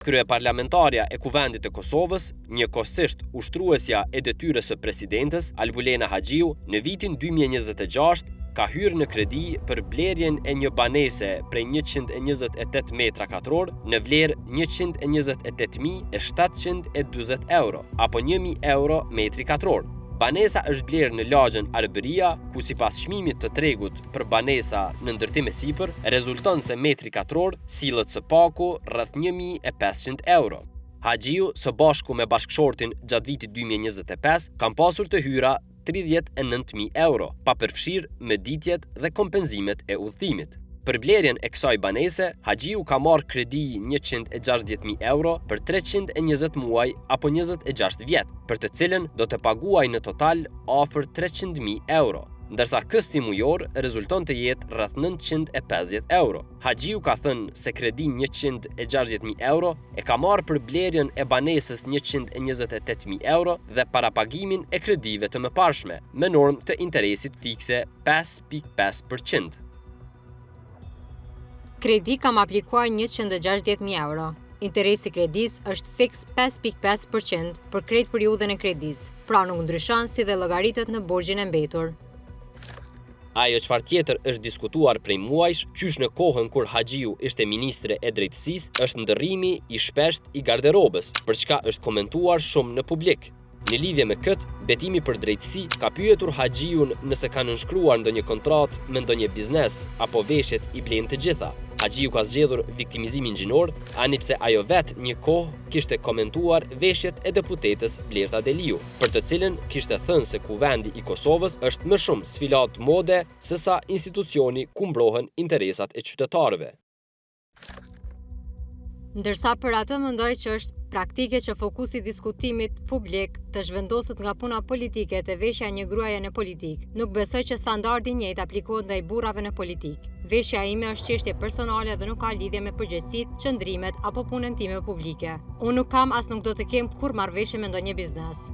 Kryeparlamentarja e Kuvendit të Kosovës, njëkohësisht ushtruesja e detyrës së presidentes, Albulena Haxhiu, në vitin 2026 ka hyrë në kredi për blerjen e një banese prej 128 metra katror në vlerë 128.720 euro, apo 1.000 euro metri katror. Banesa është blerë në lagjën Arbëria, ku sipas çmimit të tregut për banesa në ndërtim e sipër, rezulton se metri katror sillet së paku rreth 1.500 euro. Haxhiu, së bashku me bashkëshortin gjatë vitit 2025, kanë pasur të hyra 39.000 euro, pa përfshirë mëditjet dhe kompenzimet e udhëtimit. Për blerjen e kësaj banese, Haxhiu ka marrë kredi 160.000 euro për 320 muaj apo 26 vjet, për të cilën do të paguaj në total afër 300.000 euro, ndërsa kësti mujor rezulton të jetë rreth 950 euro. Haxhiu ka thënë se kredi 160.000 euro e ka marrë për blerjen e banesës 128.000 euro dhe parapagimin e kredive të mëparshme, me normë të interesit fikse 5.5%. Kredi kam aplikuar 160.000 euro. Interesi i kredis është fiks 5.5% për krejt periudhën e kredis, pra nuk ndryshon si dhe llogaritet në borxhin e mbetur. Ajo çfarë tjetër është diskutuar prej muajsh, qysh në kohën kur Haxhiu ishte ministre e drejtësisë, është ndërrimi i shpesht i garderobës, për çka është komentuar shumë në publik. Në lidhje me këtë, Betimi për Drejtësi ka pyetur Haxhiun nëse ka nënshkruar ndonjë kontratë me ndonjë biznes apo veshjet i blen të gjitha. Haxhiu ka zgjedhur viktimizimin gjinor, ani pse ajo vetë një kohë kishte komentuar veshjet e deputetës Blerta Deliu, për të cilën kishte thënë se Kuvendi i Kosovës është më shumë sfilat mode sesa institucioni ku mbrohen interesat e qytetarëve. Ndërsa për atë mendoj që është praktike që fokusi i diskutimit publik të zhvendoset nga puna politike të veshja një gruaje në politik. Nuk besoj që standardi i njëjtë aplikohet ndaj burrave në politik. Veshja ime është çështje personale dhe nuk ka lidhje me përgjegjësitë, qëndrimet apo punën time publike. Unë nuk kam as nuk do të kem kur marrëveshje me ndonjë biznes.